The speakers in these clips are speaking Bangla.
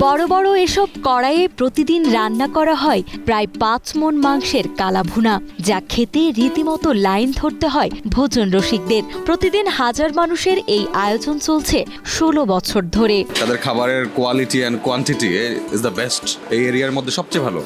বড় বড় এসব কড়াইয়ে প্রতিদিন রান্না করা হয় প্রায় 5 মণ মাংসের কালাভুনা, যা খেতে রীতিমতো লাইন ধরতে হয় ভোজন রসিকদের। প্রতিদিন হাজার মানুষের এই আয়োজন চলছে 16 বছর ধরে। তাদের খাবারের quality and quantity is the best. এই এরিয়ার মধ্যে সবচেয়ে ভালো।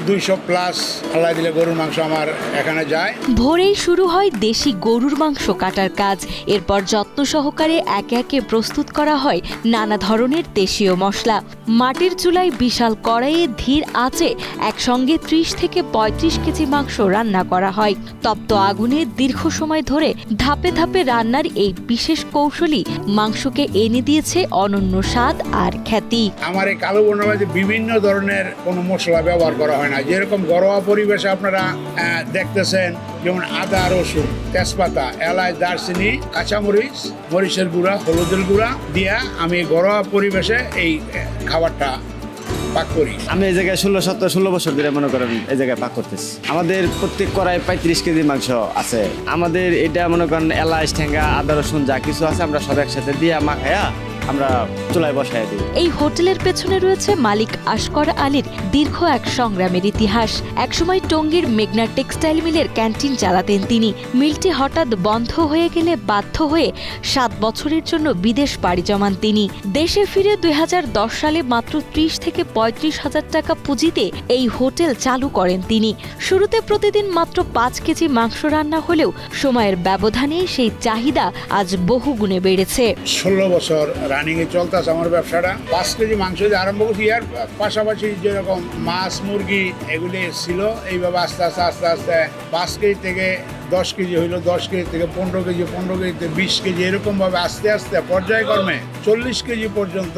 200 প্লাস আল্লাহ দিলে গরুর মাংস আমার এখানে যায়। ভোরেই শুরু হয় দেশি গরুর মাংস কাটার কাজ। এরপর যত্ন সহকারে একে একে প্রস্তুত করা হয় নানা ধরনের দেশীয় মশলা। মাটির চুলায় বিশাল কড়াইয়ে ধীর আঁচে একসঙ্গে 30 থেকে 35 কেজি মাংস রান্না করা হয়। তপ্ত আগুনে দীর্ঘ সময় ধরে ধাপে ধাপে রান্নার এই বিশেষ কৌশলী মাংসকে এনে দিয়েছে অনন্য স্বাদ আর খ্যাতি। আমার এই কালো বোনার মধ্যে বিভিন্ন ধরনের কোনো মশলা ব্যবহার করা হয় না। যেরকম ঘরোয়া পরিবেশে আপনারা দেখতেছেন, যেমন আদা, রসুন, তেজপাতা, এলাচ, দারচিনি, কাঁচামরিচ, মরিচের গুঁড়া, হলুদের গুঁড়া দিয়া আমি ঘরোয়া পরিবেশে এই খাবারটা পাক করি। আমি এই জায়গায় 16 বছর ধরে মনে করেন এই জায়গায় পাক করতেছি। আমাদের প্রত্যেক কড়াই 35 কেজি মাংস আছে। আমাদের এটা মনে করেন এলাচ, ঠেঙ্গা, আদা, রসুন যা কিছু আছে আমরা সব একসাথে দিয়ে মাখায়া আমরা চুলায় বসায় দিই। এই হোটেলের পেছনে রয়েছে মালিক আশকর আলীর দীর্ঘ এক সংগ্রামের ইতিহাস। একসময় টঙ্গীর মেঘনা টেক্সটাইল মিলের ক্যান্টিন চালাতেন তিনি। মিলটি হঠাৎ বন্ধ হয়ে গেলে বাধ্য হয়ে 7 বছরের জন্য বিদেশ পাড়ি জমান তিনি। দেশে ফিরে 2010 সালে মাত্র 30 থেকে 35 হাজার টাকা পুঁজিতে এই হোটেল চালু করেন তিনি। শুরুতে প্রতিদিন মাত্র 5 কেজি মাংস রান্না হলেও সময়ের ব্যবধানে সেই চাহিদা আজ বহুগুণে বেড়েছে। 16 বছর রানিংয়ে চলতেছে আমার ব্যবসাটা। 5 কেজি মাংস দিয়ে আরম্ভ করছি, আর পাশাপাশি যেরকম মাছ, মুরগি এগুলি ছিল। এইভাবে আস্তে আস্তে আস্তে আস্তে 5 কেজি থেকে 10 কেজি হইলো, 10 কেজি থেকে 15 কেজি, 15 কেজি থেকে 20 কেজি, এরকমভাবে আস্তে আস্তে পর্যায়ক্রমে 40 কেজি পর্যন্ত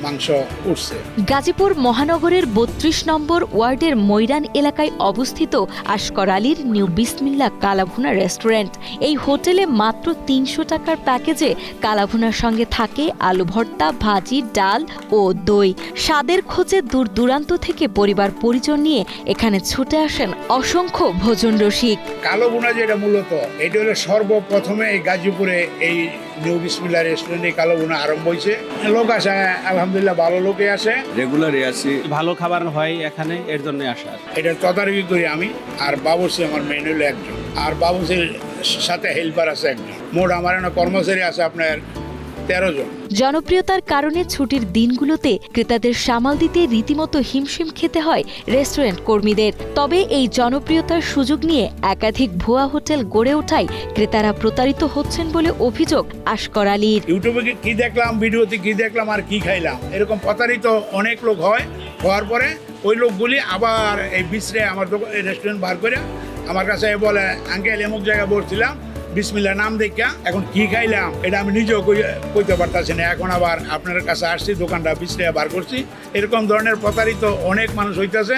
মাংস উঠছে। গাজীপুর মহানগরের 32 নম্বর ওয়ার্ডের ময়রান এলাকায় অবস্থিত আশকর আলীর নিউ বিসমিল্লা কালাভুনা রেস্টুরেন্ট। এই হোটেলে মাত্র 300 টাকার প্যাকেজে কালাভুনার সঙ্গে থাকে আলু ভর্তা, ভাজি, ডাল ও দই। স্বাদের খোঁজে দূর দূরান্ত থেকে পরিবার পরিজন নিয়ে এখানে ছুটে আসেন অসংখ্য ভোজন রসিক। কালো ভুনা যেটা মূলত এটা হলো সর্বপ্রথমে এই গাজীপুরে এই নিউ বিসমিল্লা রেস্টুরেন্টে কালো ভুনা আরম্ভ হয়েছে। লোক আসে, আলহামদুলিল্লাহ ভালো লোকে আসে, রেগুলারই আসি। ভালো খাবার হয় এখানে, এর জন্য আসা। এটা তদারকি করি আমি, আর বাবুসি আমার মেন হলো একজন, আর বাবুসির সাথে হেল্পার আছে একজন। মোট আমার এখানে কর্মচারী আছে আপনার 13 জন। জনপ্রিয়তার কারণে ছুটির দিনগুলোতে ক্রেতাদের সামাল দিতে রীতিমতো হিমশিম খেতে হয় রেস্টুরেন্ট কর্মীদের। তবে এই জনপ্রিয়তার সুযোগ নিয়ে একাধিক ভুয়া হোটেল গড়ে ওঠায় ক্রেতারা প্রতারিত হচ্ছেন বলে অভিযোগ আশকর আলীর। ইউটিউবে কি দেখলাম, ভিডিওতে কি দেখলাম আর কি খাইলাম, এরকম প্রতারিত অনেক লোক হয়। হওয়ার পরে ওই লোকগুলি আবার এই বিচরে আমার দোকান রেস্টুরেন্ট বার করে আমার কাছে বলে, আঙ্কেল এমুক জায়গায় বসছিলাম, বিসমিল্লা নাম দেখা এখন কি খাইলাম এটা আমি নিজেও কইতে পারতাছি না। এখন আবার আপনার কাছে আসছি, দোকানটা বিছড়ে বার করছি। এরকম ধরনের প্রতারিত অনেক মানুষ হইতেছে।